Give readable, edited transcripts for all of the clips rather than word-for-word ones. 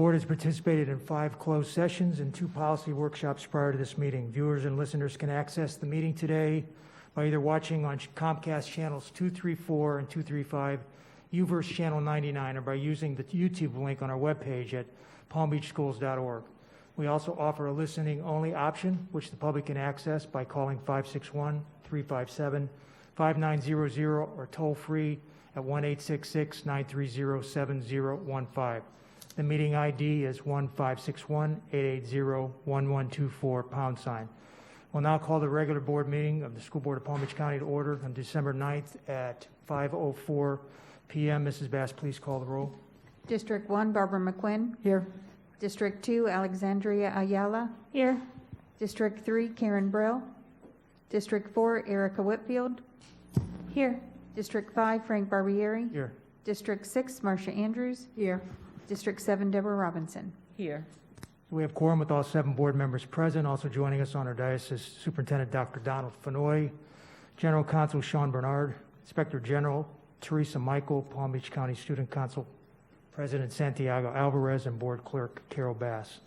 board has participated in 5 closed sessions and 2 policy workshops prior to this meeting. Viewers and listeners can access the meeting today by either watching on Comcast channels 234 and 235, UVerse channel 99, or by using the YouTube link on our webpage at palmbeachschools.org. We also offer a listening-only option, which the public can access by calling 561-357-5900 or toll-free at 1-866-930-7015. The meeting ID is 1-561-880-1124 #. We'll now call the regular board meeting of the School Board of Palm Beach County to order on December 9th at 5:04 p.m. Mrs. Bass, please call the roll. District 1, Barbara McQuinn. Here. District 2, Alexandria Ayala. Here. District 3, Karen Brill. District 4, Erica Whitfield. Here. District 5, Frank Barbieri. Here. District 6, Marcia Andrews. Here. District 7, Deborah Robinson. Here. We have quorum with all 7 board members present. Also joining us on our dais is Superintendent Dr. Donald Fenoy, General Counsel Sean Bernard, Inspector General Teresa Michael, Palm Beach County Student Council President Santiago Alvarez, and Board Clerk Carol Bass.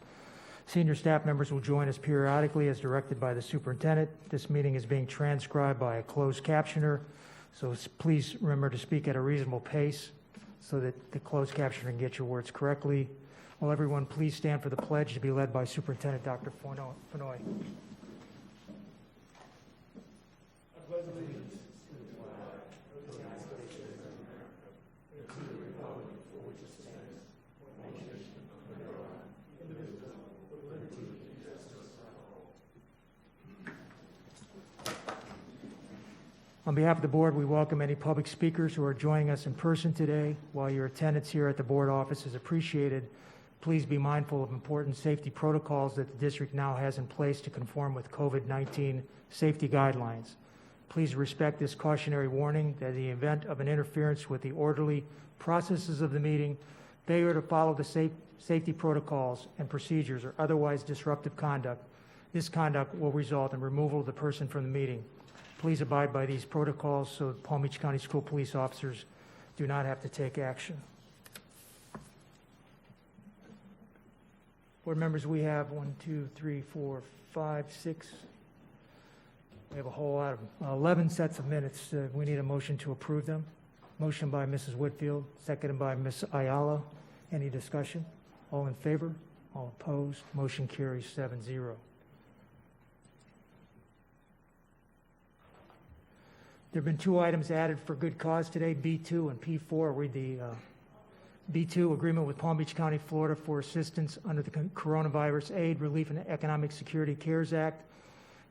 Senior staff members will join us periodically as directed by the superintendent. This meeting is being transcribed by a closed captioner, so please remember to speak at a reasonable pace so that the closed captioner can get your words correctly. Will everyone please stand for the pledge to be led by Superintendent Dr. Fenoy. I pledge allegiance to the flag of the United States of America and to the republic for which it stands, one nation under God, indivisible, with liberty and justice for all. On behalf of the board, we welcome any public speakers who are joining us in person today. While your attendance here at the board office is appreciated, please be mindful of important safety protocols that the district now has in place to conform with COVID-19 safety guidelines. Please respect this cautionary warning that in the event of an interference with the orderly processes of the meeting, failure to follow the safety protocols and procedures, or otherwise disruptive conduct, this conduct will result in removal of the person from the meeting. Please abide by these protocols so that Palm Beach County School Police officers do not have to take action. Board members, we have 1, 2, 3, 4, 5, 6. We have a whole lot of 11 sets of minutes. We need a motion to approve them. Motion by Mrs. Whitfield, seconded by Ms. Ayala. Any discussion? All in favor? All opposed? Motion carries 7-0. There have been 2 items added for good cause today, B2 and P4. Read the B2, agreement with Palm Beach County, Florida for assistance under the Coronavirus Aid, Relief, and Economic Security CARES Act.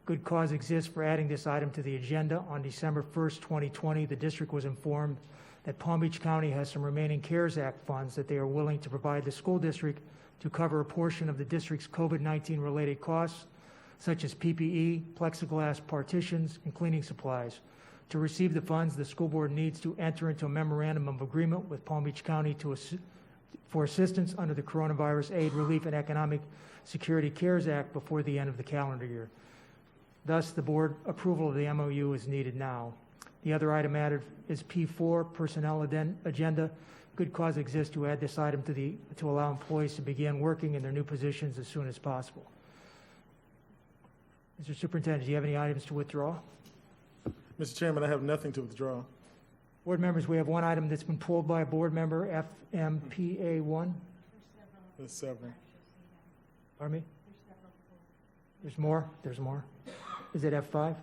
Good cause exists for adding this item to the agenda. On December 1st, 2020, the district was informed that Palm Beach County has some remaining CARES Act funds that they are willing to provide the school district to cover a portion of the district's COVID-19 related costs, such as PPE, plexiglass partitions, and cleaning supplies. To receive the funds, the school board needs to enter into a memorandum of agreement with Palm Beach County for assistance under the Coronavirus Aid, Relief, and Economic Security CARES Act before the end of the calendar year. Thus, the board approval of the MOU is needed now. The other item added is P4, personnel agenda. Good cause exists to add this item to allow employees to begin working in their new positions as soon as possible. Mr. Superintendent, do you have any items to withdraw? Mr. Chairman, I have nothing to withdraw. Board members, we have one item that's been pulled by a board member, FMPA1. There's several. Pardon me? There's more? There's more. Is it F5?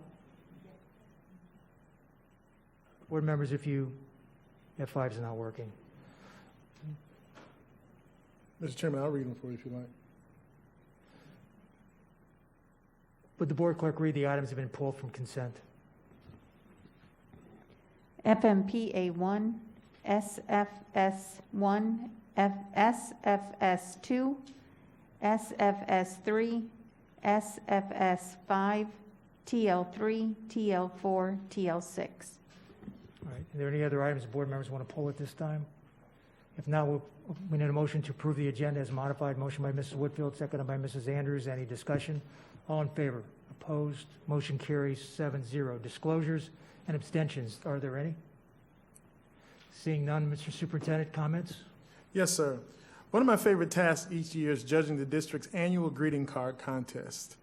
Board members, F5 is not working. Mr. Chairman, I'll read them for you if you like. Would the board clerk read the items that have been pulled from consent? FMPA1, SFS1, SFS2, SFS3, SFS5, TL3, TL4, TL6. All right. Are there any other items the board members want to pull at this time? If not, we need a motion to approve the agenda as modified. Motion by Mrs. Whitfield, seconded by Mrs. Andrews. Any discussion? All in favor? Opposed? Motion carries 7-0. Disclosures and abstentions. Are there any? Seeing none, Mr. Superintendent, comments? Yes, sir. One of my favorite tasks each year is judging the district's annual greeting card contest.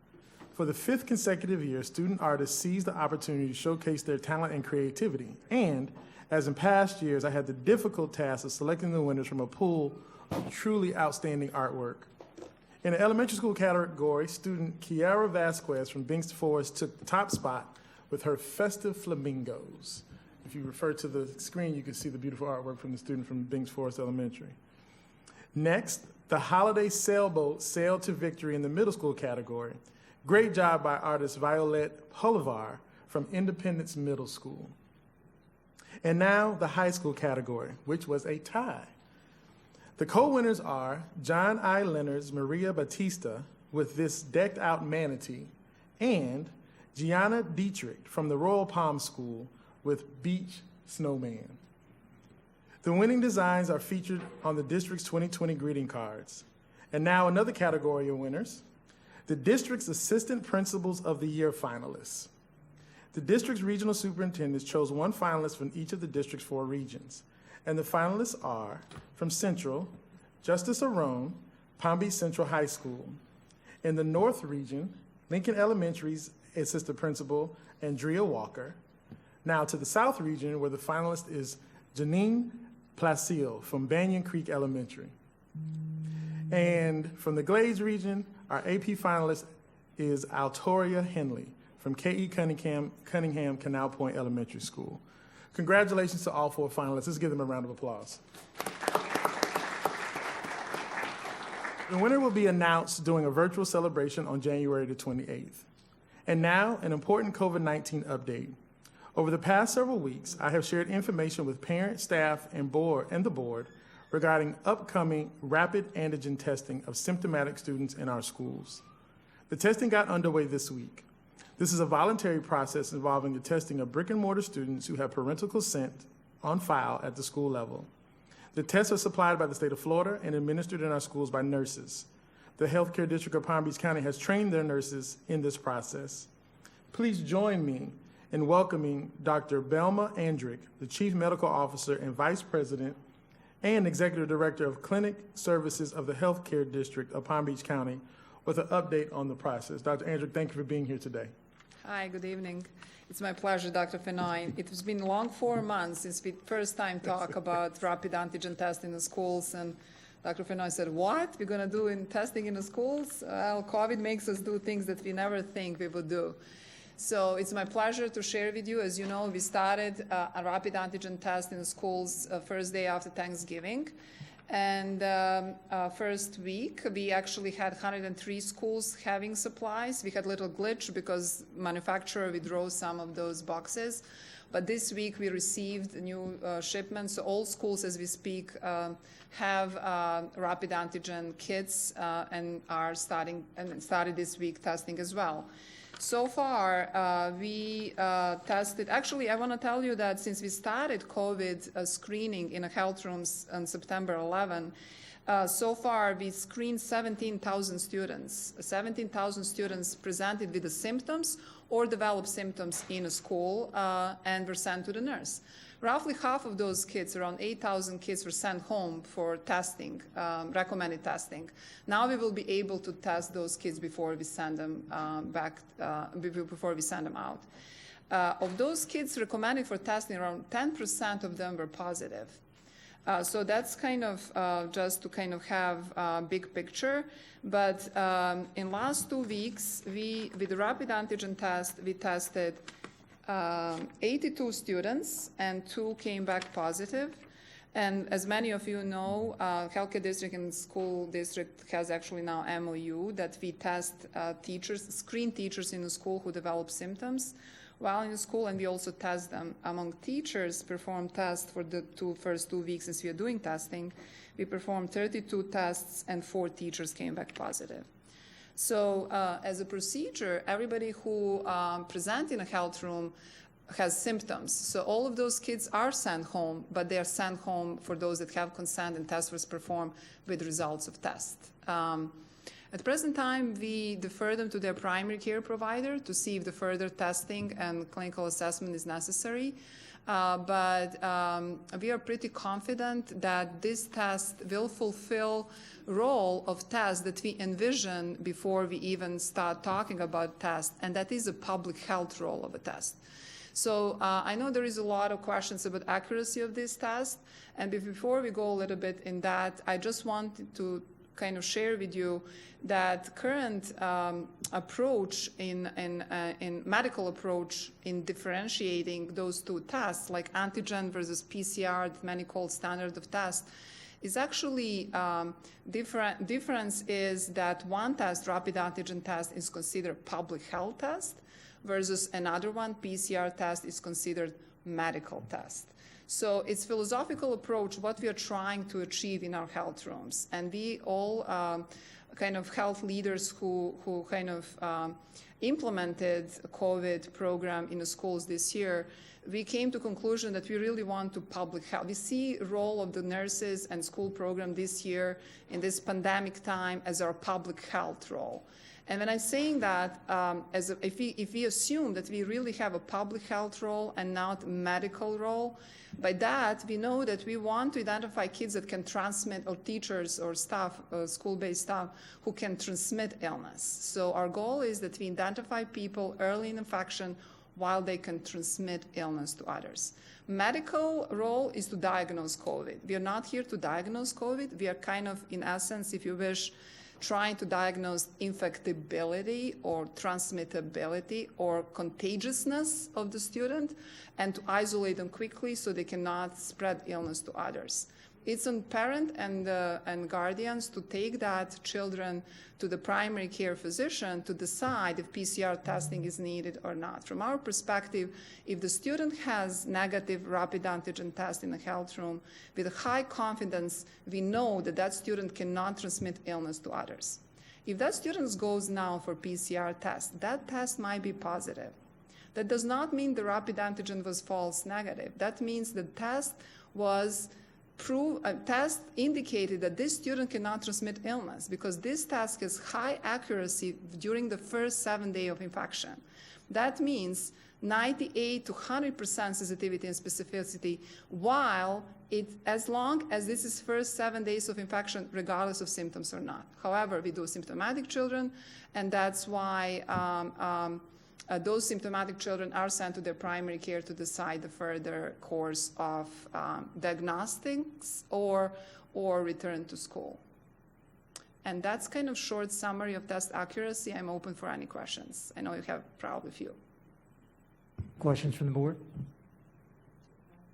For the 5th consecutive year, student artists seize the opportunity to showcase their talent and creativity. And, as in past years, I had the difficult task of selecting the winners from a pool of truly outstanding artwork. In the elementary school category, student Kiara Vasquez from Binks Forest took the top spot with her festive flamingos. If you refer to the screen, you can see the beautiful artwork from the student from Binks Forest Elementary. Next, the holiday sailboat sailed to victory in the middle school category. Great job by artist Violet Polivar from Independence Middle School. And now the high school category, which was a tie. The co-winners are John I. Leonard's Maria Batista with this decked out manatee and Gianna Dietrich from the Royal Palm School with Beach Snowman. The winning designs are featured on the district's 2020 greeting cards. And now another category of winners, the district's Assistant Principals of the Year finalists. The district's regional superintendents chose one finalist from each of the district's 4 regions. And the finalists are, from Central, Justice Arone, Palm Beach Central High School. In the North region, Lincoln Elementary's Assistant Principal, Andrea Walker. Now to the South region, where the finalist is Janine Placille from Banyan Creek Elementary. And from the Glades region, our AP finalist is Altoria Henley from K.E. Cunningham Canal Point Elementary School. Congratulations to all 4 finalists. Let's give them a round of applause. The winner will be announced during a virtual celebration on January the 28th. And now, an important COVID-19 update. Over the past several weeks, I have shared information with parents, staff, and the board regarding upcoming rapid antigen testing of symptomatic students in our schools. The testing got underway this week. This is a voluntary process involving the testing of brick and mortar students who have parental consent on file at the school level. The tests are supplied by the state of Florida and administered in our schools by nurses. The Healthcare District of Palm Beach County has trained their nurses in this process. Please join me in welcoming Dr. Belma Andrick, the Chief Medical Officer and Vice President and Executive Director of Clinic Services of the Healthcare District of Palm Beach County, with an update on the process. Dr. Andrick, thank you for being here today. Hi, good evening. It's my pleasure, Dr. Fenoy. It has been a long 4 months since we first time talk about rapid antigen testing in the schools, and Dr. Fenoy said, what? We're going to do in testing in the schools? Well, COVID makes us do things that we never think we would do. So it's my pleasure to share with you. As you know, we started a rapid antigen test in the schools first day after Thanksgiving. And first week, we actually had 103 schools having supplies. We had a little glitch because manufacturer withdrew some of those boxes. But this week, we received new shipments. So all schools, as we speak, have rapid antigen kits and started this week testing as well. So far, we tested, actually, I want to tell you that since we started COVID screening in health rooms on September 11, so far we screened 17,000 students. 17,000 students presented with the symptoms or developed symptoms in a school and were sent to the nurse. Roughly half of those kids, around 8,000 kids, were sent home for testing, recommended testing. Now we will be able to test those kids before we send them before we send them out. Of those kids recommended for testing, around 10% of them were positive. So that's kind of just to kind of have a big picture. But in last 2 weeks, with the rapid antigen test, we tested 82 students, and 2 came back positive. And as many of you know, Healthcare District and School District has actually now MOU that we test screen teachers in the school who develop symptoms while in the school, and we also test them. Among teachers perform tests for the first 2 weeks since we are doing testing. We performed 32 tests, and 4 teachers came back positive. So as a procedure, everybody who presents in a health room has symptoms. So all of those kids are sent home, but they are sent home for those that have consent and test was performed with results of test. At the present time, we defer them to their primary care provider to see if the further testing and clinical assessment is necessary. but we are pretty confident that this test will fulfill role of test that we envision before we even start talking about test, and that is a public health role of a test. So I know there is a lot of questions about accuracy of this test, and before we go a little bit in that, I just wanted to kind of share with you that current approach in medical approach in differentiating those two tests, like antigen versus PCR, that many call standard of test, is actually difference is that one test, rapid antigen test, is considered public health test, versus another one, PCR test, is considered medical test. So it's philosophical approach, what we are trying to achieve in our health rooms. And we all kind of health leaders who kind of implemented a COVID program in the schools this year, we came to conclusion that we really want to public health. We see role of the nurses and school program this year in this pandemic time as our public health role. And when I'm saying that, if we assume that we really have a public health role and not a medical role, by that we know that we want to identify kids that can transmit, or teachers or staff, school-based staff, who can transmit illness. So our goal is that we identify people early in infection while they can transmit illness to others. Medical role is to diagnose COVID. We are not here to diagnose COVID. We are kind of, in essence, if you wish, trying to diagnose infectability or transmittability or contagiousness of the student and to isolate them quickly so they cannot spread illness to others. It's on parent and guardians to take that children to the primary care physician to decide if PCR testing is needed or not. From our perspective, if the student has negative rapid antigen test in the health room, with high confidence, we know that that student cannot transmit illness to others. If that student goes now for PCR test, that test might be positive. That does not mean the rapid antigen was false negative. That means the test was test indicated that this student cannot transmit illness because this test has high accuracy during the first 7 days of infection. That means 98 to 100% sensitivity and specificity, while as long as this is first 7 days of infection, regardless of symptoms or not. However, we do symptomatic children, and that's why those symptomatic children are sent to their primary care to decide the further course of diagnostics or return to school. And that's kind of short summary of test accuracy. I'm open for any questions. I know you have probably a few. Questions from the board?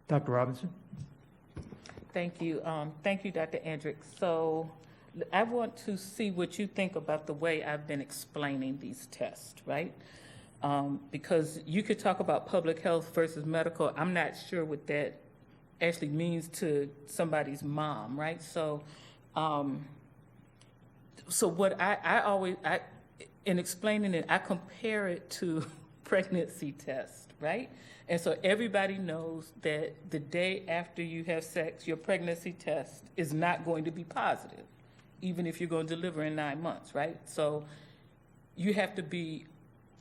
Dr. Robinson? Thank you. Thank you, Dr. Andrick. So I want to see what you think about the way I've been explaining these tests, right? Because you could talk about public health versus medical. I'm not sure what that actually means to somebody's mom, right? So, what I always, in explaining it, I compare it to pregnancy test, right? And so everybody knows that the day after you have sex, your pregnancy test is not going to be positive, even if you're going to deliver in 9 months, right? So you have to be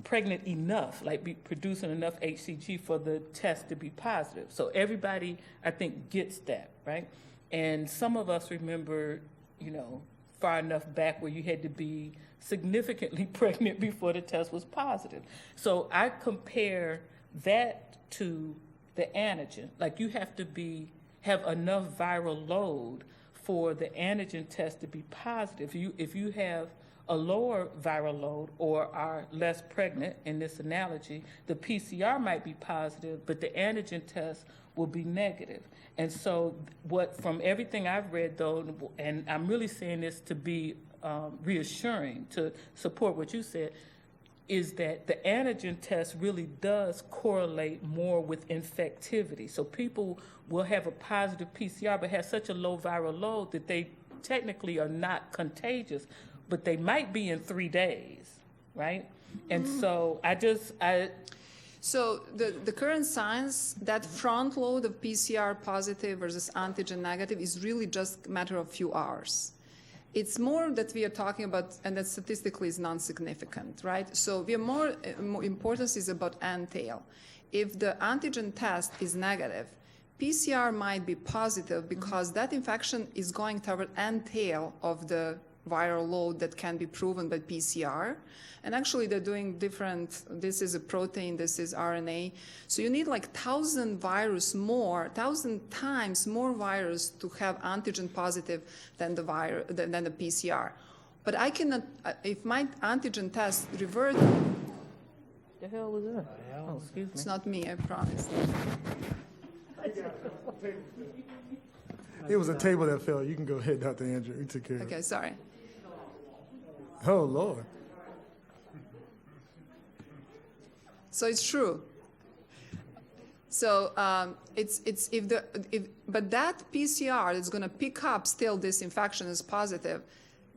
pregnant enough, like be producing enough HCG for the test to be positive. So everybody, I think, gets that, right? And some of us remember, far enough back where you had to be significantly pregnant before the test was positive. So I compare that to the antigen. Like you have to have enough viral load for the antigen test to be positive. If you have a lower viral load or are less pregnant, in this analogy, the PCR might be positive, but the antigen test will be negative. And so from everything I've read, though, and I'm really saying this to be reassuring, to support what you said, is that the antigen test really does correlate more with infectivity. So people will have a positive PCR but have such a low viral load that they technically are not contagious, but they might be in 3 days, right? And so So the current science, that front load of PCR positive versus antigen negative is really just a matter of few hours. It's more that we are talking about, and that statistically is non-significant, right? So we are more importance is about end tail. if the antigen test is negative, PCR might be positive because that infection is going toward end tail of the viral load that can be proven by PCR. And actually they're doing different, this is a protein, this is RNA. So you need like 1,000 times more virus to have antigen positive than the PCR. But I cannot, if my antigen test revert, The hell was that? Oh, excuse me. it's not me, I promise. It was a table that fell. You can go ahead, Dr. Andrew. You took care of it. Okay, sorry. Oh, Lord. So it's true. So but that PCR is going to pick up still this infection is positive.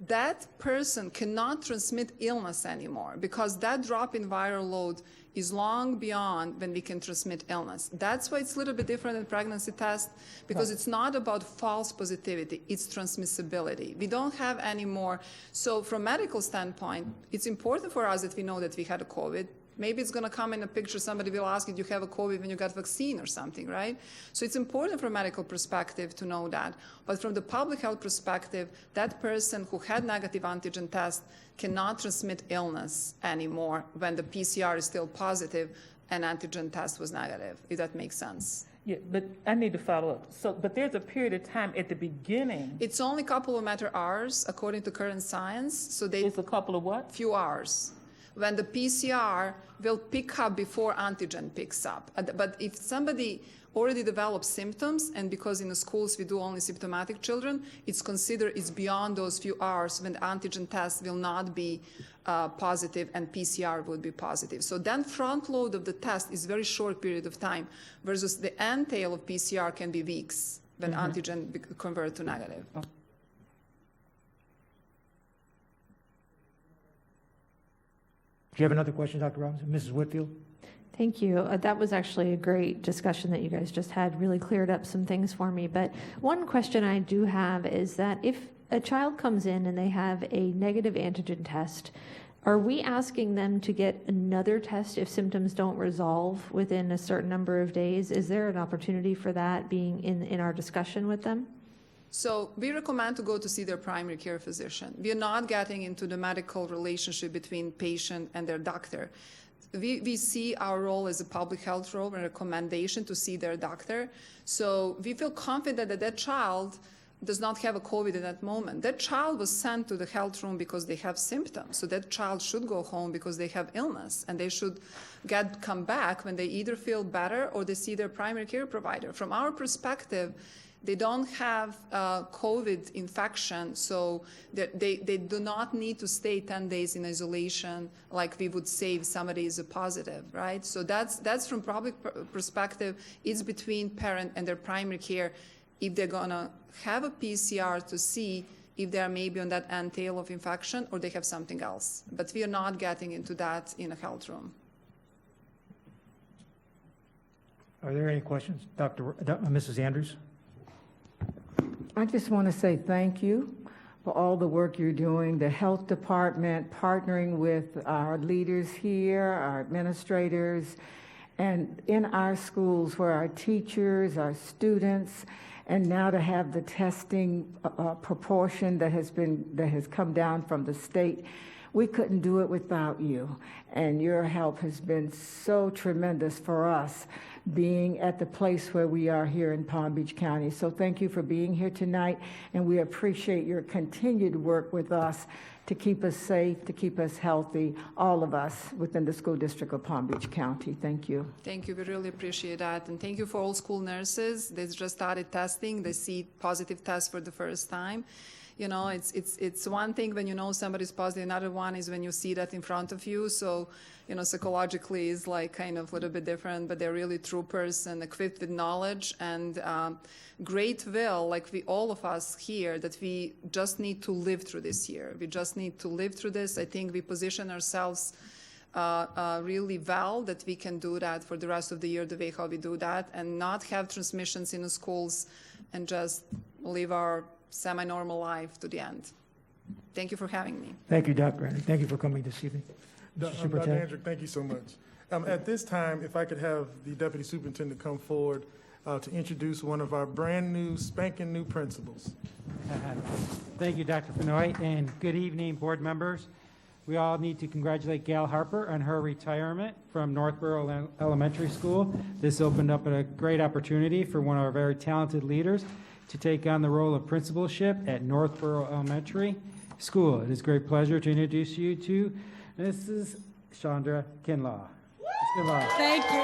That person cannot transmit illness anymore because that drop in viral load is long beyond when we can transmit illness. That's why it's a little bit different in pregnancy test because it's not about false positivity, it's transmissibility. We don't have any more. So from medical standpoint, it's important for us that we know that we had a COVID. Maybe it's going to come in a picture, somebody will ask you, do you have a COVID when you got vaccine or something, right? So it's important from a medical perspective to know that. But from the public health perspective, that person who had negative antigen test cannot transmit illness anymore when the PCR is still positive and antigen test was negative, if that makes sense. Yeah, but I need to follow up. So, but there's a period of time at the beginning. It's only a couple of matter hours, according to current science. So It's a couple of what? few hours when the PCR will pick up before antigen picks up. But if somebody already develops symptoms, and because in the schools we do only symptomatic children, it's considered it's beyond those few hours when the antigen test will not be positive and PCR would be positive. So then front load of the test is very short period of time versus the end tail of PCR can be weeks when antigen convert to negative. Do you have another question, Dr. Robinson? Mrs. Whitfield? Thank you. That was actually a great discussion that you guys just had, really cleared up some things for me. But one question I do have is that if a child comes in and they have a negative antigen test, are we asking them to get another test if symptoms don't resolve within a certain number of days? Is there an opportunity for that being in our discussion with them? So we recommend to go to see their primary care physician. We are not getting into the medical relationship between patient and their doctor. We see our role as a public health role and recommendation to see their doctor. So we feel confident that that child does not have a COVID at that moment. That child was sent to the health room because they have symptoms. So that child should go home because they have illness, and they should come back when they either feel better or they see their primary care provider. From our perspective, they don't have COVID infection, so they do not need to stay 10 days in isolation like we would say if somebody is a positive, right? So that's from public perspective, it's between parent and their primary care if they're gonna have a PCR to see if they're maybe on that end tail of infection or they have something else. But we are not getting into that in a health room. Are there any questions? Mrs. Andrews? I just want to say thank you for all the work you're doing, the health department partnering with our leaders here, our administrators, and in our schools where our teachers, our students, and now to have the testing proportion that has come down from the state. We couldn't do it without you, and your help has been so tremendous for us being at the place where we are here in Palm Beach County. So thank you for being here tonight, and we appreciate your continued work with us to keep us safe, to keep us healthy, all of us within the school district of Palm Beach County. Thank you. Thank you. We really appreciate that. And thank you for all school nurses. They just started testing. They see positive tests for the first time. You know, it's one thing when you know somebody's positive, another one is when you see that in front of you. So, you know, psychologically is like kind of a little bit different, but they're really troopers and equipped with knowledge and great will, like all of us here, that we just need to live through this year. We just need to live through this. I think we position ourselves really well that we can do that for the rest of the year, the way how we do that, and not have transmissions in the schools and just live our semi-normal life to the end. Thank you for having me. Thank you, Dr. Andrews. Thank you for coming this evening. Mr. Dr. Superintendent. Andrew, thank you so much. At this time, if I could have the Deputy Superintendent come forward to introduce one of our brand-new, spanking-new principals. Thank you, Dr. Fenoy, and good evening, board members. We all need to congratulate Gail Harper on her retirement from Northboro Elementary School. This opened up a great opportunity for one of our very talented leaders to take on the role of principalship at Northboro Elementary School. It is a great pleasure to introduce you to Mrs. Chanda Kinlaw. Ms. Kinlaw. Thank you.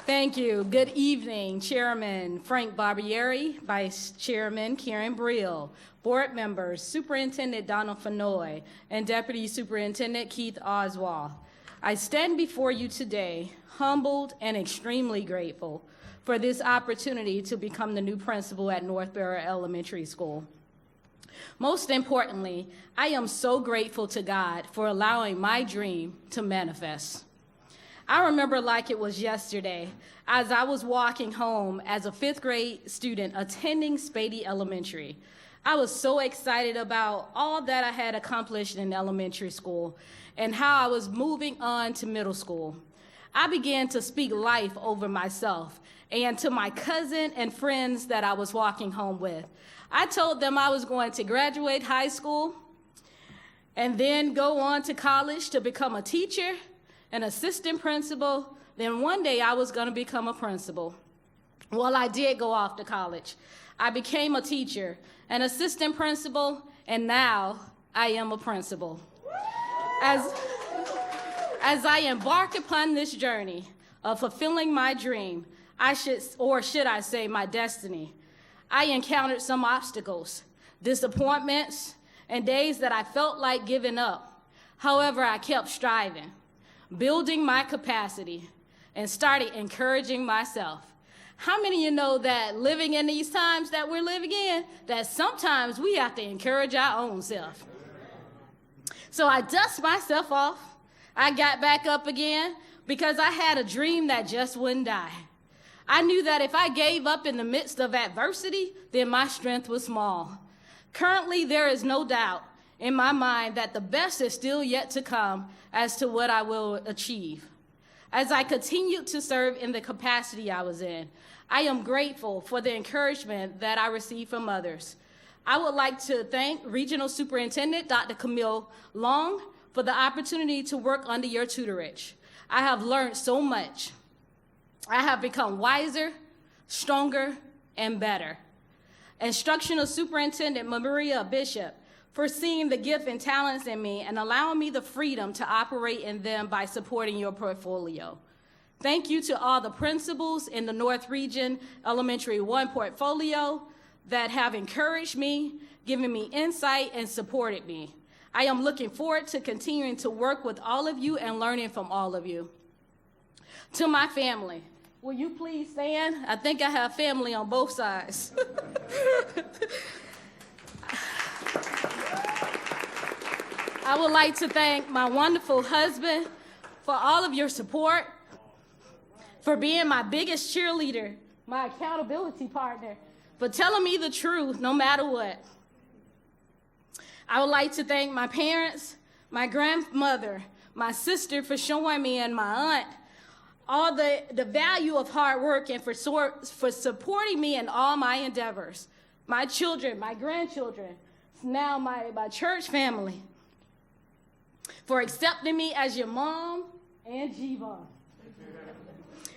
Thank you. Good evening, Chairman Frank Barbieri, Vice Chairman Karen Brill, board members, Superintendent Donald Fenoy, and Deputy Superintendent Keith Oswald. I stand before you today humbled and extremely grateful for this opportunity to become the new principal at Northboro Elementary School. Most importantly, I am so grateful to God for allowing my dream to manifest. I remember like it was yesterday as I was walking home as a 5th grade student attending Spady Elementary. I was so excited about all that I had accomplished in elementary school and how I was moving on to middle school. I began to speak life over myself and to my cousin and friends that I was walking home with. I told them I was going to graduate high school and then go on to college to become a teacher, an assistant principal, then one day I was going to become a principal. Well, I did go off to college. I became a teacher, an assistant principal, and now I am a principal. As I embark upon this journey of fulfilling my dream, should I say my destiny, I encountered some obstacles, disappointments, and days that I felt like giving up. However, I kept striving, building my capacity, and started encouraging myself. How many of you know that living in these times that we're living in, that sometimes we have to encourage our own self? So I dust myself off. I got back up again because I had a dream that just wouldn't die. I knew that if I gave up in the midst of adversity, then my strength was small. Currently, there is no doubt in my mind that the best is still yet to come as to what I will achieve. As I continued to serve in the capacity I was in, I am grateful for the encouragement that I received from others. I would like to thank Regional Superintendent Dr. Camille Long for the opportunity to work under your tutorage. I have learned so much. I have become wiser, stronger, and better. Instructional Superintendent Maria Bishop for seeing the gift and talents in me and allowing me the freedom to operate in them by supporting your portfolio. Thank you to all the principals in the North Region Elementary 1 portfolio that have encouraged me, given me insight, and supported me. I am looking forward to continuing to work with all of you and learning from all of you. To my family, will you please stand? I think I have family on both sides. I would like to thank my wonderful husband for all of your support, for being my biggest cheerleader, my accountability partner, for telling me the truth no matter what. I would like to thank my parents, my grandmother, my sister for showing me, and my aunt, all the value of hard work and for supporting me in all my endeavors. My children, my grandchildren, now my church family, for accepting me as your mom and Jiva,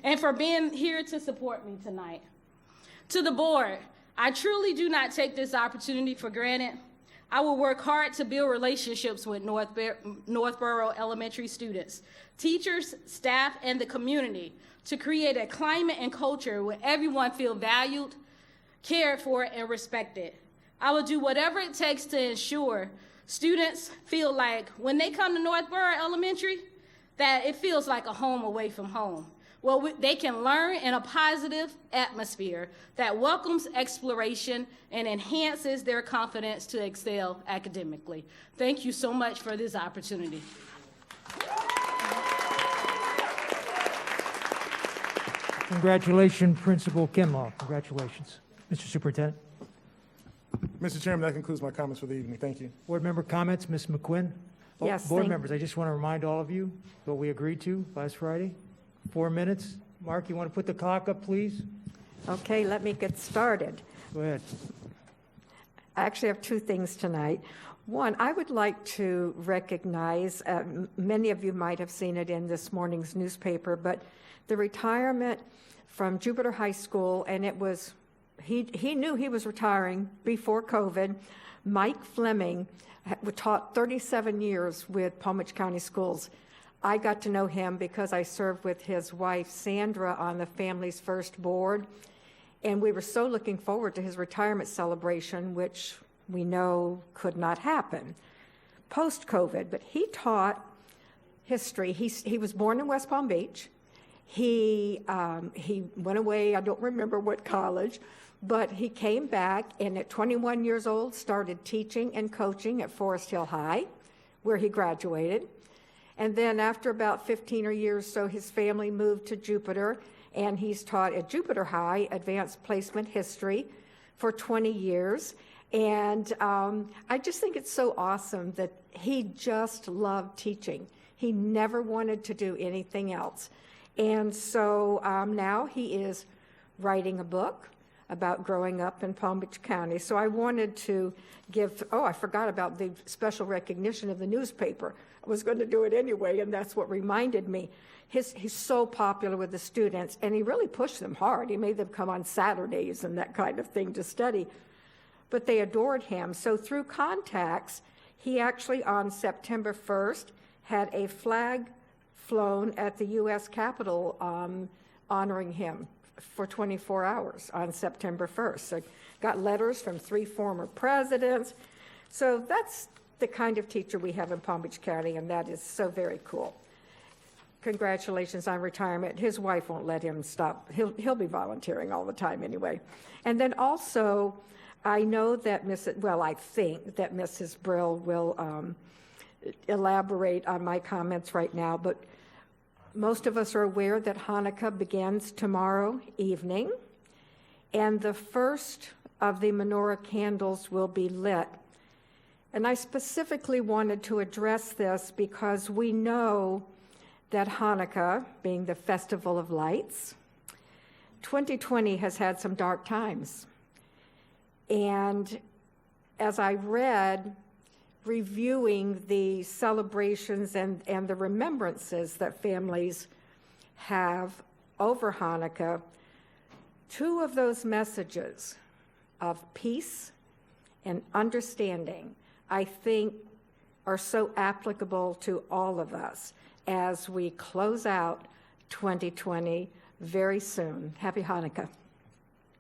and for being here to support me tonight. To the board, I truly do not take this opportunity for granted. I will work hard to build relationships with Northboro Elementary students, teachers, staff, and the community to create a climate and culture where everyone feels valued, cared for, and respected. I will do whatever it takes to ensure students feel like when they come to Northboro Elementary, that it feels like a home away from home. Well, they can learn in a positive atmosphere that welcomes exploration and enhances their confidence to excel academically. Thank you so much for this opportunity. Congratulations, Principal Kinlaw. Congratulations. Mr. Superintendent. Mr. Chairman, that concludes my comments for the evening. Thank you. Board member comments, Ms. McQuinn? Oh, Yes, Board thank- members, I just want to remind all of you what we agreed to last Friday. 4 minutes. Mark, you want to put the clock up, please? Okay, let me get started. Go ahead. I actually have two things tonight. One, I would like to recognize, many of you might have seen it in this morning's newspaper, but the retirement from Jupiter High School, and it was, he knew he was retiring before COVID. Mike Fleming taught 37 years with Palm Beach County Schools. I got to know him because I served with his wife, Sandra, on the Families First board. And we were so looking forward to his retirement celebration, which we know could not happen post-COVID. But he taught history. He was born in West Palm Beach. He went away, I don't remember what college, but he came back and at 21 years old started teaching and coaching at Forest Hill High, where he graduated. And then after about 15 years or so, his family moved to Jupiter, and he's taught at Jupiter High Advanced Placement History for 20 years. And I just think it's so awesome that he just loved teaching. He never wanted to do anything else. And so now he is writing a book about growing up in Palm Beach County. So I wanted to give, I forgot about the special recognition of the newspaper. I was going to do it anyway, and that's what reminded me. He's so popular with the students, and he really pushed them hard. He made them come on Saturdays and that kind of thing to study. But they adored him. So through contacts, he actually on September 1st had a flag flown at the U.S. Capitol honoring him for 24 hours on September 1st. So got letters from 3 former presidents. So that's the kind of teacher we have in Palm Beach County, and that is so very cool. Congratulations on retirement. His wife won't let him stop. He'll be volunteering all the time anyway. And then also, I know that I think that Mrs. Brill will elaborate on my comments right now, but most of us are aware that Hanukkah begins tomorrow evening, and the first of the menorah candles will be lit. And I specifically wanted to address this because we know that Hanukkah, being the Festival of Lights, 2020 has had some dark times. And as I read, reviewing the celebrations and the remembrances that families have over Hanukkah, 2 of those messages of peace and understanding, I think, are so applicable to all of us as we close out 2020 very soon. Happy Hanukkah.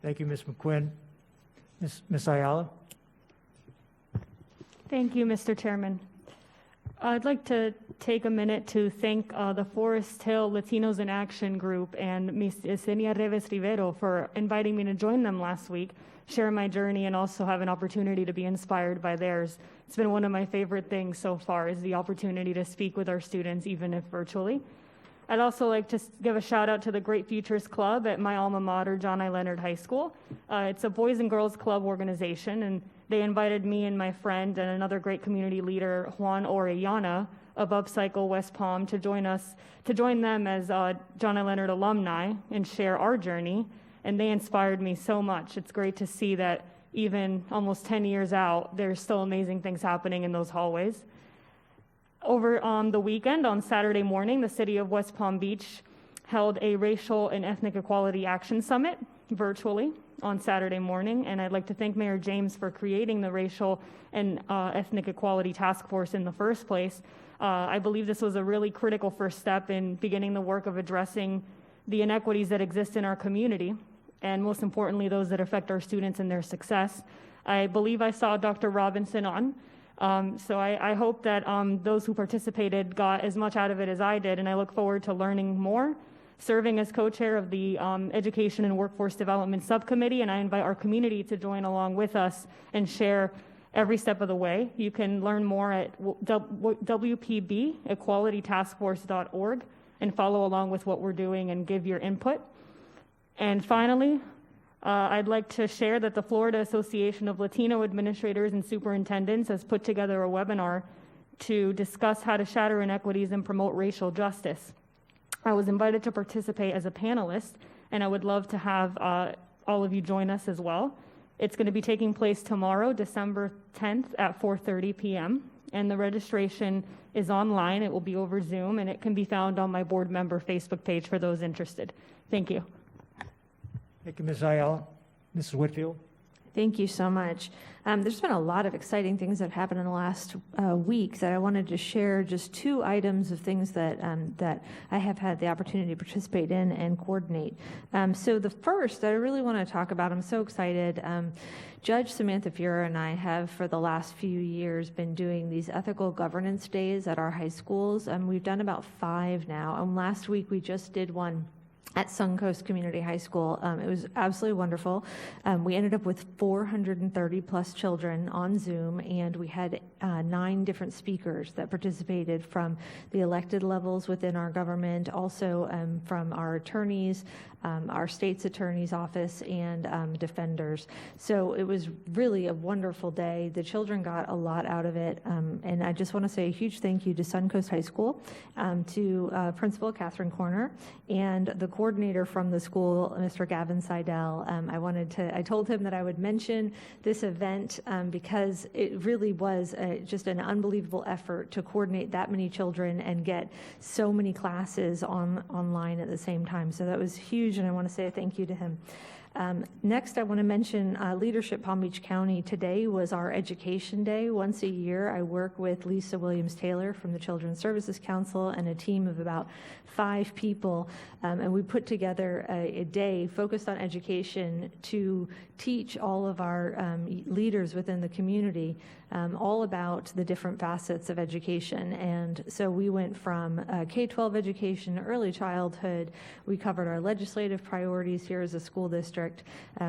Thank you, Ms. McQuinn. Ms. Ayala? Thank you, Mr. Chairman. I'd like to take a minute to thank the Forest Hill Latinos in Action group and Ms. Yesenia Reves Rivero for inviting me to join them last week, share my journey, and also have an opportunity to be inspired by theirs. It's been one of my favorite things so far, is the opportunity to speak with our students, even if virtually. I'd also like to give a shout out to the Great Futures Club at my alma mater, John I. Leonard High School. It's a Boys and Girls Club organization, and they invited me and my friend and another great community leader, Juan Orellana, of Upcycle West Palm, to join them as John I. Leonard alumni and share our journey. And they inspired me so much. It's great to see that even almost 10 years out, there's still amazing things happening in those hallways. Over on the weekend, on Saturday morning, the city of West Palm Beach held a Racial and Ethnic Equality Action Summit virtually on Saturday morning, and I'd like to thank Mayor James for creating the Racial and Ethnic Equality Task Force in the first place. I believe this was a really critical first step in beginning the work of addressing the inequities that exist in our community, and most importantly, those that affect our students and their success. I believe I saw Dr. Robinson on, so I hope that those who participated got as much out of it as I did, and I look forward to learning more, serving as co-chair of the Education and Workforce Development Subcommittee, and I invite our community to join along with us and share every step of the way. You can learn more at WPBEqualityTaskForce.org and follow along with what we're doing and give your input. And finally, I'd like to share that the Florida Association of Latino Administrators and Superintendents has put together a webinar to discuss how to shatter inequities and promote racial justice. I was invited to participate as a panelist, and I would love to have all of you join us as well. It's going to be taking place tomorrow, December 10th at 4:30 p.m., and the registration is online. It will be over Zoom, and it can be found on my board member Facebook page for those interested. Thank you. Thank you, Ms. Ayala. Mrs. Whitfield. Thank you so much. There's been a lot of exciting things that have happened in the last week that I wanted to share. Just 2 items of things that that I have had the opportunity to participate in and coordinate. So the first that I really want to talk about, I'm so excited. Judge Samantha Fura and I have, for the last few years, been doing these ethical governance days at our high schools. We've done about 5 now. Last week we just did one at Suncoast Community High School. It was absolutely wonderful. We ended up with 430 plus children on Zoom, and we had 9 different speakers that participated from the elected levels within our government, also from our attorneys, our state's attorney's office, and defenders. So it was really a wonderful day. The children got a lot out of it, and I just want to say a huge thank you to Suncoast High School, to Principal Catherine Corner, and the coordinator from the school, Mr. Gavin Seidel. I told him that I would mention this event because it really was just an unbelievable effort to coordinate that many children and get so many classes online at the same time. So that was huge, and I want to say a thank you to him. Next, I want to mention Leadership Palm Beach County. Today was our Education Day. Once a year, I work with Lisa Williams-Taylor from the Children's Services Council and a team of about 5 people, and we put together a day focused on education to teach all of our leaders within the community all about the different facets of education. And so we went from K-12 education, early childhood. We covered our legislative priorities here as a school district.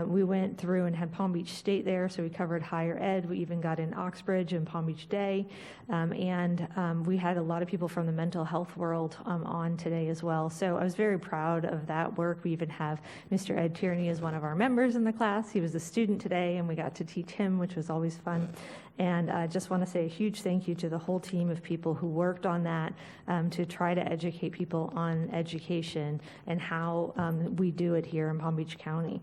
We went through and had Palm Beach State there, so we covered higher ed. We even got in Oxbridge and Palm Beach Day. And we had a lot of people from the mental health world on today as well. So I was very proud of that work. We even have Mr. Ed Tierney as one of our members in the class. He was a student today, and we got to teach him, which was always fun. And I just want to say a huge thank you to the whole team of people who worked on that to try to educate people on education and how we do it here in Palm Beach County.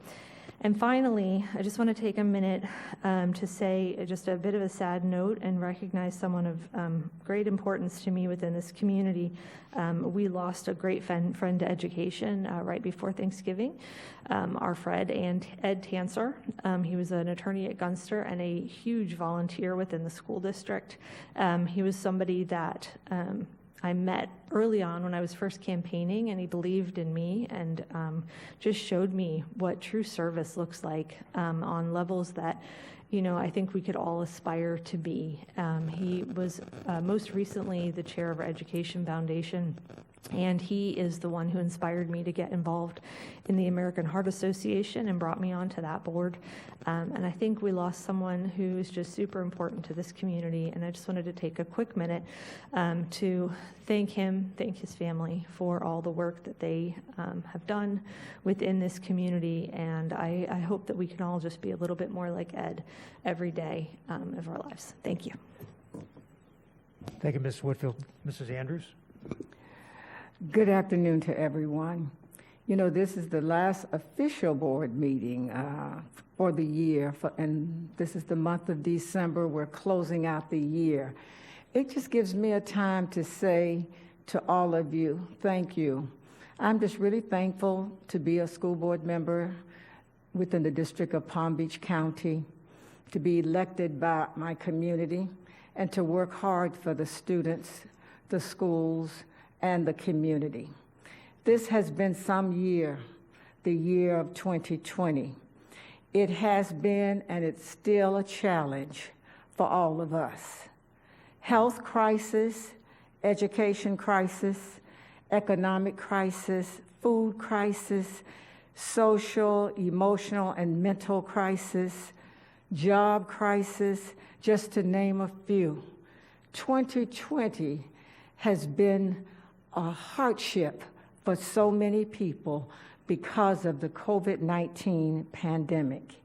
And finally, I just want to take a minute to say just a bit of a sad note and recognize someone of great importance to me within this community. We lost a great friend to education right before Thanksgiving, our Fred and Ed Tanser. He was an attorney at Gunster and a huge volunteer within the school district. He was somebody that I met early on when I was first campaigning, and he believed in me and just showed me what true service looks like on levels that, you know, I think we could all aspire to be. He was most recently the chair of our Education Foundation, and he is the one who inspired me to get involved in the American Heart Association and brought me onto that board. And I think we lost someone who is just super important to this community. And I just wanted to take a quick minute to thank him, thank his family for all the work that they have done within this community. And I hope that we can all just be a little bit more like Ed every day of our lives. Thank you. Thank you, Ms. Whitfield. Mrs. Andrews. Good afternoon to everyone. You know, this is the last official board meeting for the year, and this is the month of December. We're closing out the year. It just gives me a time to say to all of you, thank you. I'm just really thankful to be a school board member within the District of Palm Beach County, to be elected by my community, and to work hard for the students, the schools, and the community. This has been some year, the year of 2020. It has been, and it's still a challenge for all of us. Health crisis, education crisis, economic crisis, food crisis, social, emotional, and mental crisis, job crisis, just to name a few. 2020 has been a hardship for so many people because of the COVID-19 pandemic,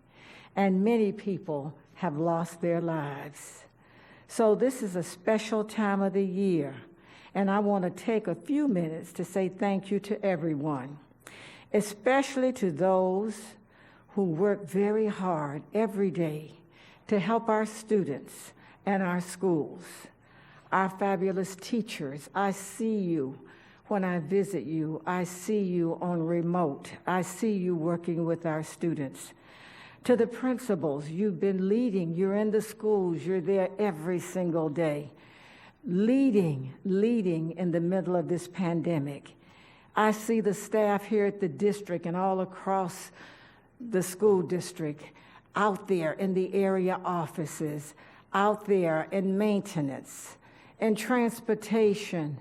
and many people have lost their lives. So this is a special time of the year, and I want to take a few minutes to say thank you to everyone, especially to those who work very hard every day to help our students and our schools. Our fabulous teachers, I see you when I visit you. I see you on remote. I see you working with our students. To the principals, you've been leading. You're in the schools. You're there every single day, leading in the middle of this pandemic. I see the staff here at the district and all across the school district, out there in the area offices, out there in maintenance, in transportation,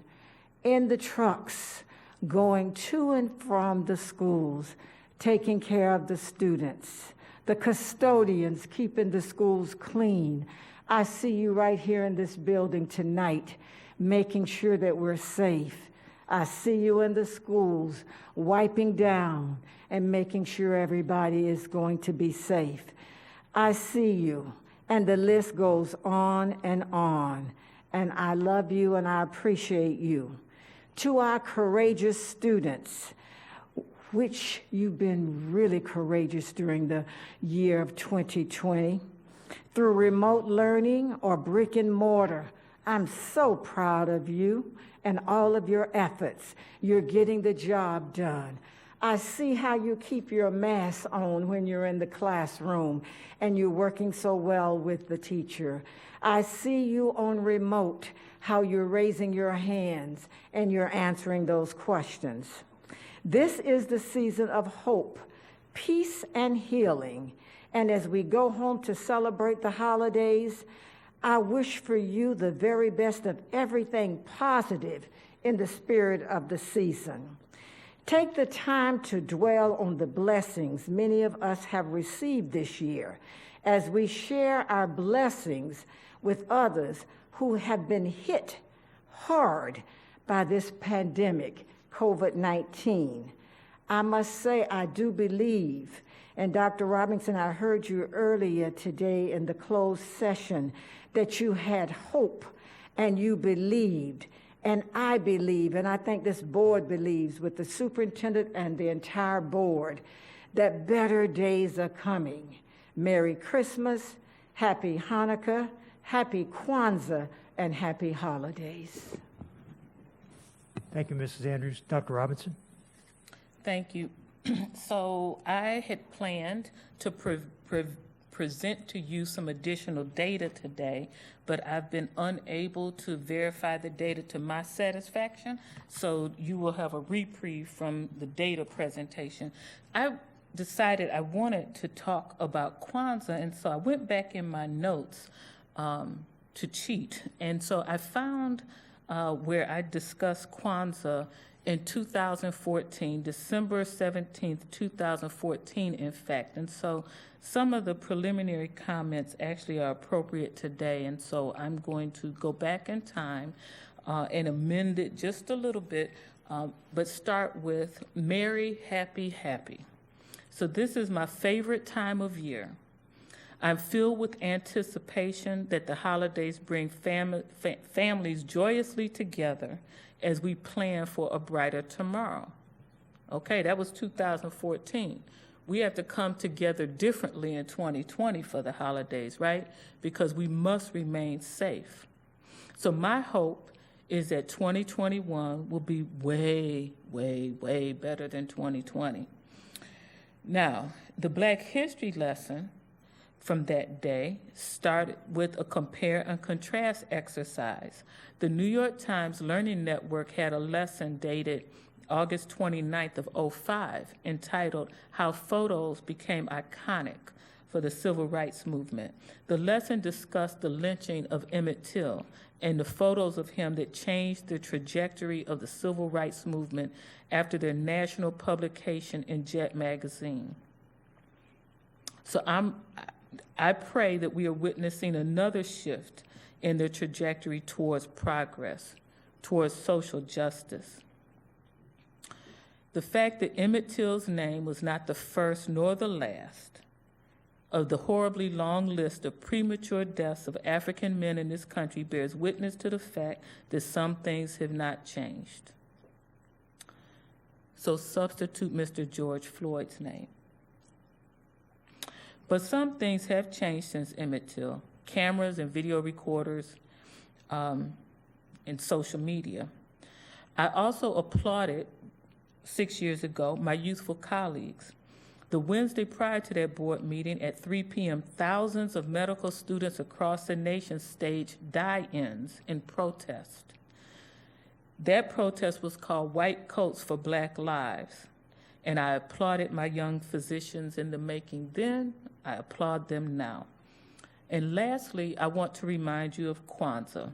in the trucks, going to and from the schools, taking care of the students, the custodians keeping the schools clean. I see you right here in this building tonight, making sure that we're safe. I see you in the schools, wiping down and making sure everybody is going to be safe. I see you, and the list goes on, and I love you and I appreciate you. To our courageous students, which you've been really courageous during the year of 2020, through remote learning or brick and mortar, I'm so proud of you and all of your efforts. You're getting the job done. I see how you keep your mask on when you're in the classroom and you're working so well with the teacher. I see you on remote, how you're raising your hands and you're answering those questions. This is the season of hope, peace, and healing. And as we go home to celebrate the holidays, I wish for you the very best of everything positive in the spirit of the season. Take the time to dwell on the blessings many of us have received this year as we share our blessings with others who have been hit hard by this pandemic, COVID-19. I must say, I do believe, and Dr. Robinson, I heard you earlier today in the closed session, that you had hope and you believed. And I believe, and I think this board believes with the superintendent and the entire board, that better days are coming. Merry Christmas, Happy Hanukkah, Happy Kwanzaa, and Happy Holidays. Thank you, Mrs. Andrews. Dr. Robinson? Thank you. So I had planned to present to you some additional data today, but I've been unable to verify the data to my satisfaction, so you will have a reprieve from the data presentation. I decided I wanted to talk about Kwanzaa, and so I went back in my notes to cheat, and so I found where I discussed Kwanzaa in 2014, December 17th, 2014, in fact. And so some of the preliminary comments actually are appropriate today, and so I'm going to go back in time and amend it just a little bit, but start with Merry, Happy, Happy. So this is my favorite time of year. I'm filled with anticipation that the holidays bring families joyously together as we plan for a brighter tomorrow. Okay, that was 2014. We have to come together differently in 2020 for the holidays, right? Because we must remain safe. So my hope is that 2021 will be way, way, way better than 2020. Now, the Black History lesson from that day started with a compare and contrast exercise. The New York Times Learning Network had a lesson dated August 29th of 2005 entitled How Photos Became Iconic for the Civil Rights Movement. The lesson discussed the lynching of Emmett Till and the photos of him that changed the trajectory of the Civil Rights Movement after their national publication in Jet magazine. So I pray that we are witnessing another shift in the trajectory towards progress, towards social justice. The fact that Emmett Till's name was not the first nor the last of the horribly long list of premature deaths of African men in this country bears witness to the fact that some things have not changed. So substitute Mr. George Floyd's name. But some things have changed since Emmett Till. Cameras and video recorders and social media. I also applauded 6 years ago my youthful colleagues. The Wednesday prior to that board meeting at 3 p.m., thousands of medical students across the nation staged die-ins in protest. That protest was called White Coats for Black Lives, and I applauded my young physicians in the making then. I applaud them now. And lastly, I want to remind you of Kwanzaa.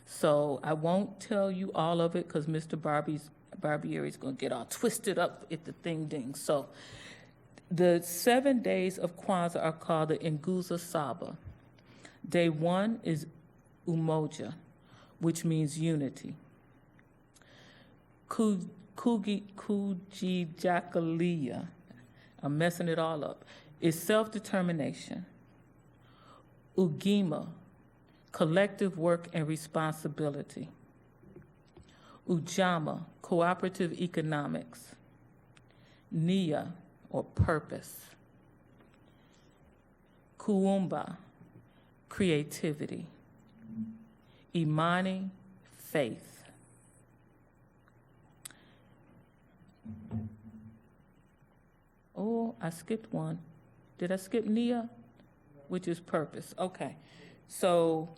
So I won't tell you all of it because Mr. Barbieri is going to get all twisted up at the ding. So the 7 days of Kwanzaa are called the Nguzo Saba. Day 1 is Umoja, which means unity. Kujijakalia, I'm messing it all up, is self-determination. Ugima, collective work and responsibility. Ujama, cooperative economics. Nia, or purpose. Kuumba, creativity. Imani, faith. Oh, I skipped one. Did I skip Nia? Which is purpose. Okay. So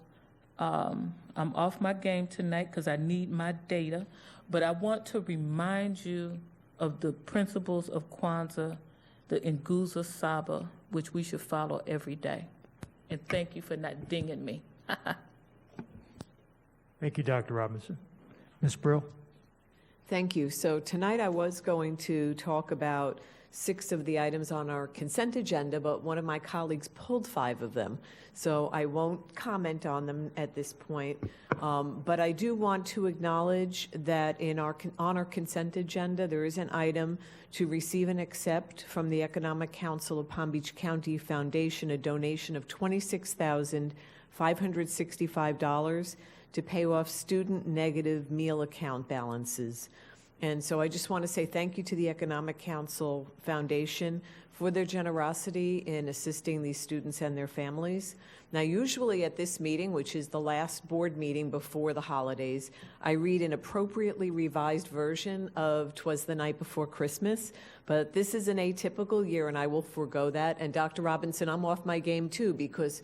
I'm off my game tonight because I need my data, but I want to remind you of the principles of Kwanzaa, the Nguzo Saba, which we should follow every day. And thank you for not dinging me. Thank you, Dr. Robinson. Ms. Brill? Thank you. So tonight I was going to talk about 6 of the items on our consent agenda, but one of my colleagues pulled 5 of them. So I won't comment on them at this point. But I do want to acknowledge that on our consent agenda, there is an item to receive and accept from the Economic Council of Palm Beach County Foundation a donation of $26,565 to pay off student negative meal account balances. And so I just want to say thank you to the Economic Council Foundation for their generosity in assisting these students and their families. Now, usually at this meeting, which is the last board meeting before the holidays, I read an appropriately revised version of 'Twas the Night Before Christmas, but this is an atypical year and I will forego that. And Dr. Robinson, I'm off my game too because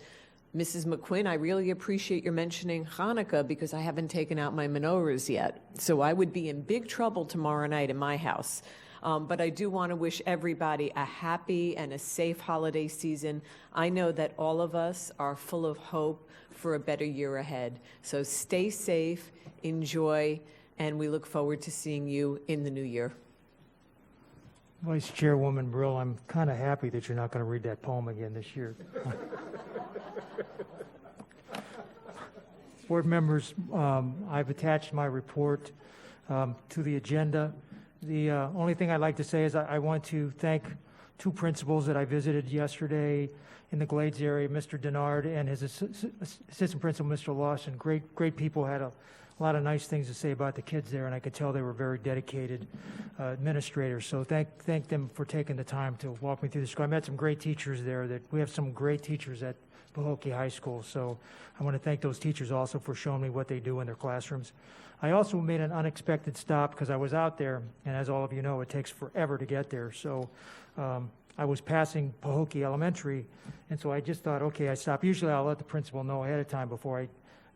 Mrs. McQuinn, I really appreciate your mentioning Hanukkah because I haven't taken out my menorahs yet. So I would be in big trouble tomorrow night in my house. But I do want to wish everybody a happy and a safe holiday season. I know that all of us are full of hope for a better year ahead. So stay safe, enjoy, and we look forward to seeing you in the new year. Vice Chairwoman Brill, I'm kind of happy that you're not going to read that poem again this year. Board members, I've attached my report to the agenda. The only thing I'd like to say is I want to thank 2 principals that I visited yesterday in the Glades area, Mr. Denard and his assistant principal, Mr. Lawson. Great people, had a lot of nice things to say about the kids there, and I could tell they were very dedicated administrators. So thank them for taking the time to walk me through the school. I met some great teachers there. That we have some great teachers at Pahokee High School, so I want to thank those teachers also for showing me what they do in their classrooms. I also made an unexpected stop because I was out there, and as all of you know, it takes forever to get there. So I was passing Pahokee Elementary, and so I just thought, okay, I stopped. Usually I'll let the principal know ahead of time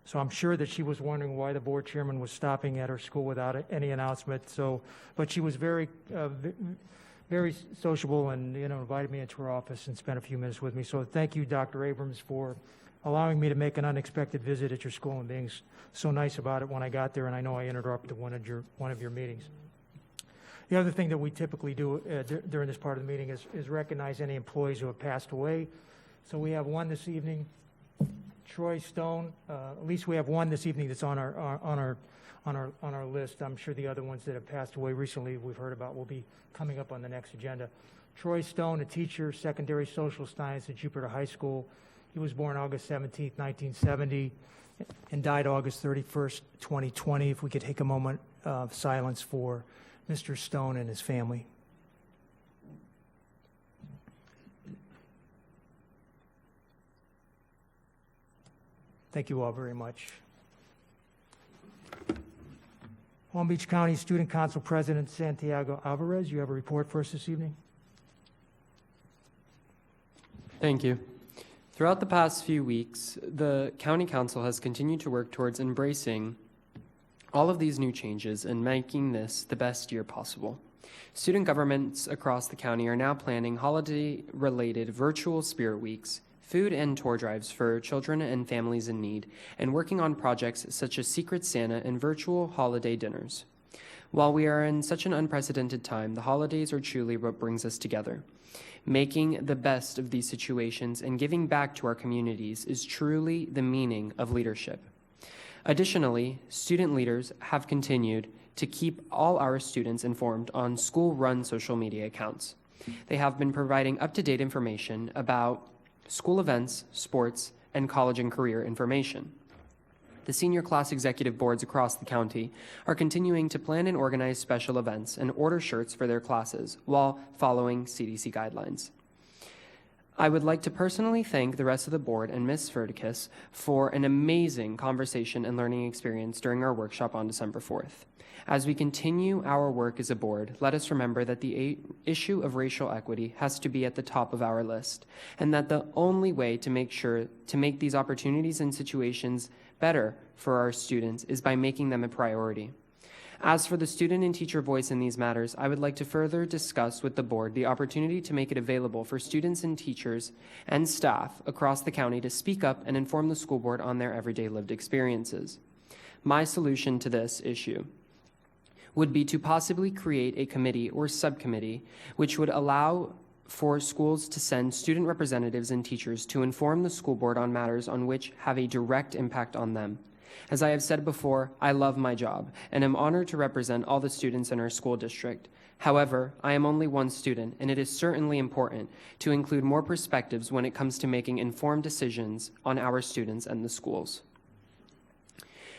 so I'm sure that she was wondering why the board chairman was stopping at her school without any announcement. So, but she was very sociable and, invited me into her office and spent a few minutes with me. So thank you, Dr. Abrams, for allowing me to make an unexpected visit at your school and being so nice about it when I got there, and I know I interrupted one of your meetings. The other thing that we typically do during this part of the meeting is recognize any employees who have passed away. So we have one this evening, Troy Stone. At least we have one this evening that's on on our list. I'm sure the other ones that have passed away recently we've heard about will be coming up on the next agenda. Troy Stone, a teacher, secondary social science at Jupiter High School. He was born August 17, 1970, and died August 31st, 2020. If we could take a moment of silence for Mr. Stone and his family. Thank you all very much. Palm Beach County Student Council President Santiago Alvarez, you have a report for us this evening? Thank you. Throughout the past few weeks, the County Council has continued to work towards embracing all of these new changes and making this the best year possible. Student governments across the county are now planning holiday-related virtual spirit weeks, food and tour drives for children and families in need, and working on projects such as Secret Santa and virtual holiday dinners. While we are in such an unprecedented time, the holidays are truly what brings us together. Making the best of these situations and giving back to our communities is truly the meaning of leadership. Additionally, student leaders have continued to keep all our students informed on school-run social media accounts. They have been providing up-to-date information about school events, sports, and college and career information. The senior class executive boards across the county are continuing to plan and organize special events and order shirts for their classes while following CDC guidelines. I would like to personally thank the rest of the board and Ms. Verticus for an amazing conversation and learning experience during our workshop on December 4th. As we continue our work as a board, let us remember that the issue of racial equity has to be at the top of our list, and that the only way to make these opportunities and situations better for our students is by making them a priority. As for the student and teacher voice in these matters, I would like to further discuss with the board the opportunity to make it available for students and teachers and staff across the county to speak up and inform the school board on their everyday lived experiences. My solution to this issue would be to possibly create a committee or subcommittee which would allow for schools to send student representatives and teachers to inform the school board on matters on which have a direct impact on them. As I have said before, I love my job and am honored to represent all the students in our school district. However, I am only one student, and it is certainly important to include more perspectives when it comes to making informed decisions on our students and the schools.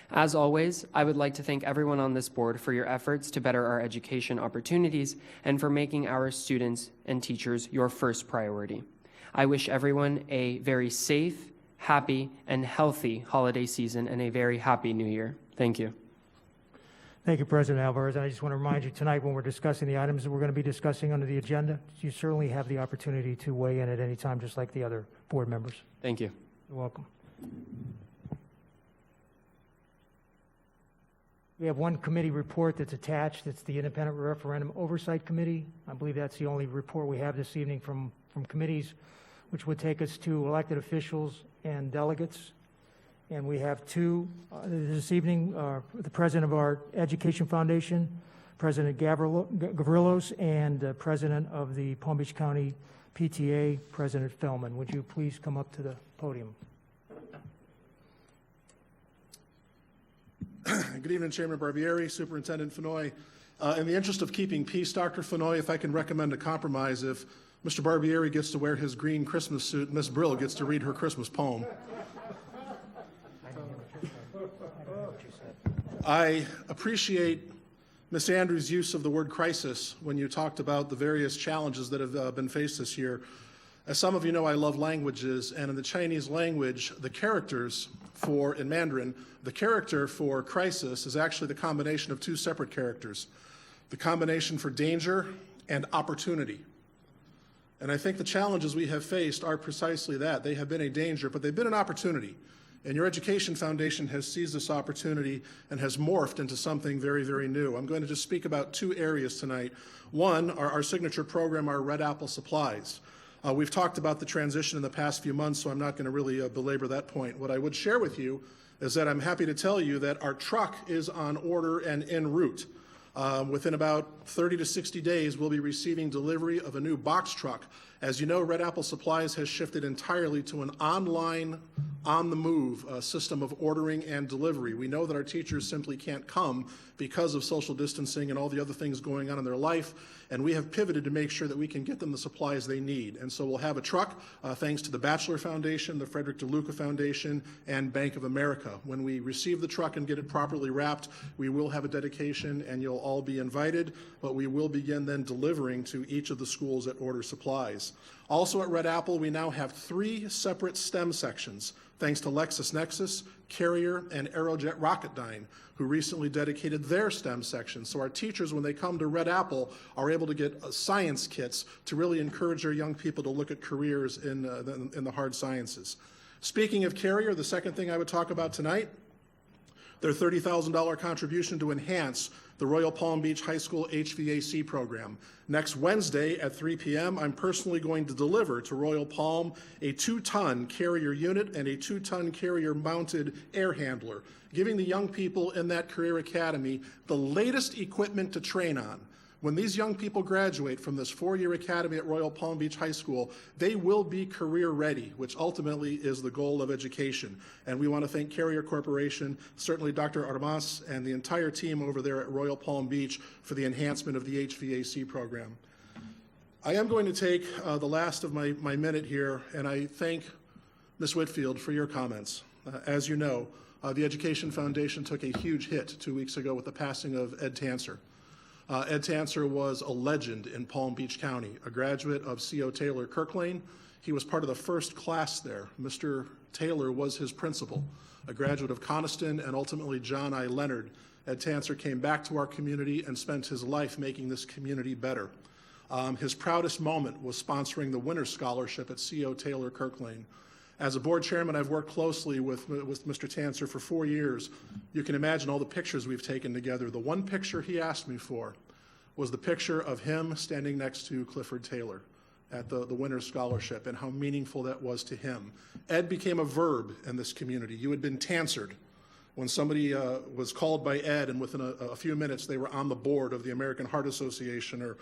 As always, I would like to thank everyone on this board for your efforts to better our education opportunities and for making our students and teachers your first priority. I wish everyone a very safe, happy, and healthy holiday season and a very happy new year. Thank you. Thank you, President Alvarez. I just want to remind you tonight when we're discussing the items that we're going to be discussing under the agenda, you certainly have the opportunity to weigh in at any time, just like the other board members. Thank you. You're welcome. We have one committee report that's attached. It's the Independent Referendum Oversight Committee. I believe that's the only report we have this evening from committees, which would take us to elected officials and delegates. And we have two this evening, the president of our Education Foundation, President Gavrilos, and president of the Palm Beach County PTA, President Fellman. Would you please come up to the podium? Good evening, Chairman Barbieri, Superintendent Fenoy. In the interest of keeping peace, Dr. Fenoy, if I can recommend a compromise, if Mr. Barbieri gets to wear his green Christmas suit, Ms. Brill gets to read her Christmas poem. I appreciate Ms. Andrews' use of the word crisis when you talked about the various challenges that have been faced this year. As some of you know, I love languages, and in the Chinese language, the characters in Mandarin, the character for crisis is actually the combination of two separate characters, the combination for danger and opportunity. And I think the challenges we have faced are precisely that. They have been a danger, but they've been an opportunity. And your Education Foundation has seized this opportunity and has morphed into something very, very new. I'm going to just speak about two areas tonight. One, our signature program, our Red Apple Supplies. We've talked about the transition in the past few months, so I'm not going to really belabor that point. What I would share with you is that I'm happy to tell you that our truck is on order and en route. Within about 30 to 60 days, we'll be receiving delivery of a new box truck. As you know, Red Apple Supplies has shifted entirely to an online on-the-move system of ordering and delivery. We know that our teachers simply can't come because of social distancing and all the other things going on in their life, and we have pivoted to make sure that we can get them the supplies they need. And so we'll have a truck, thanks to the Batchelor Foundation, the Frederick DeLuca Foundation, and Bank of America. When we receive the truck and get it properly wrapped, we will have a dedication, and you'll all be invited, but we will begin then delivering to each of the schools that order supplies. Also at Red Apple, we now have 3 separate STEM sections, thanks to LexisNexis, Carrier, and Aerojet Rocketdyne, who recently dedicated their STEM section. So our teachers, when they come to Red Apple, are able to get science kits to really encourage our young people to look at careers in the hard sciences. Speaking of Carrier, the second thing I would talk about tonight, their $30,000 contribution to enhance the Royal Palm Beach High School HVAC program. Next Wednesday at 3 p.m., I'm personally going to deliver to Royal Palm a 2-ton Carrier unit and a 2-ton Carrier-mounted air handler, giving the young people in that career academy the latest equipment to train on. When these young people graduate from this 4-year academy at Royal Palm Beach High School, they will be career ready, which ultimately is the goal of education. And we want to thank Carrier Corporation, certainly Dr. Armas and the entire team over there at Royal Palm Beach for the enhancement of the HVAC program. I am going to take the last of my minute here, and I thank Ms. Whitfield for your comments. As you know, the Education Foundation took a huge hit 2 weeks ago with the passing of Ed Tanser. Ed Tanser was a legend in Palm Beach County, a graduate of C.O. Taylor Kirklane. He was part of the first class there. Mr. Taylor was his principal, a graduate of Coniston and ultimately John I. Leonard. Ed Tanser came back to our community and spent his life making this community better. His proudest moment was sponsoring the Winter Scholarship at C.O. Taylor Kirklane. As a board chairman, I've worked closely with Mr. Tanser for 4 years. You can imagine all the pictures we've taken together. The one picture he asked me for was the picture of him standing next to Clifford Taylor at the Winter Scholarship and how meaningful that was to him. Ed became a verb in this community. You had been Tansered. When somebody was called by Ed and within a few minutes they were on the board of the American Heart Association or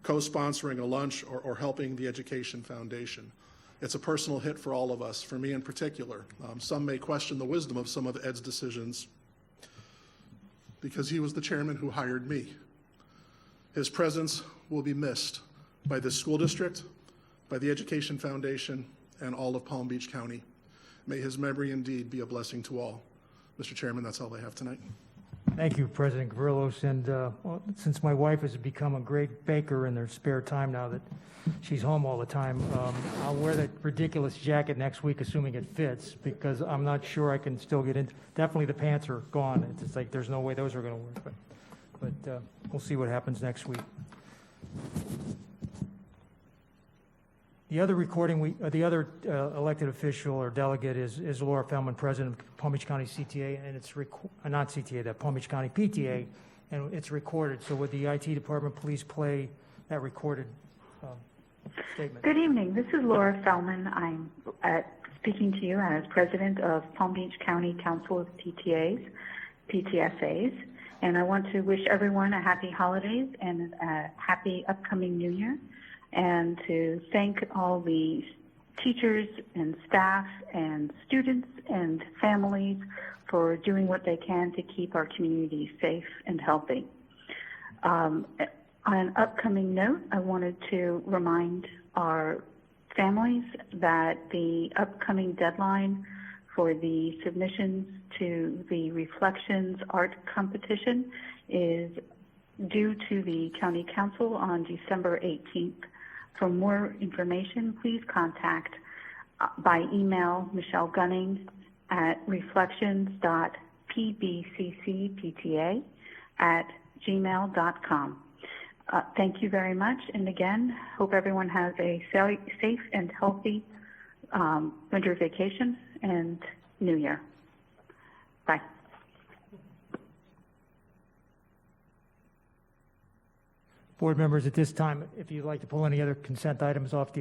co-sponsoring a lunch or helping the Education Foundation. It's a personal hit for all of us, for me in particular. Some may question the wisdom of some of Ed's decisions because he was the chairman who hired me. His presence will be missed by this school district, by the Education Foundation, and all of Palm Beach County. May his memory indeed be a blessing to all. Mr. Chairman, that's all I have tonight. Thank you, President Gavrilos. And since my wife has become a great baker in their spare time now that she's home all the time, I'll wear that ridiculous jacket next week, assuming it fits, because I'm not sure I can still get in. Definitely the pants are gone. It's just like there's no way those are going to work. But we'll see what happens next week. The other elected official or delegate is Laura Feldman, President of Palm Beach County CTA, and it's not CTA, the Palm Beach County PTA, and it's recorded. So would the IT department please play that recorded statement? Good evening. This is Laura Feldman. I'm speaking to you as President of Palm Beach County Council of PTAs, PTSAs, and I want to wish everyone a happy holidays and a happy upcoming New Year, and to thank all the teachers and staff and students and families for doing what they can to keep our community safe and healthy. On an upcoming note, I wanted to remind our families that the upcoming deadline for the submissions to the Reflections Art Competition is due to the County Council on December 18th. For more information, please contact by email Michelle Gunning at reflections.pbccpta@gmail.com. Thank you very much, and again, hope everyone has a safe and healthy winter vacation and New Year. Bye. Board members, at this time, if you'd like to pull any other consent items off the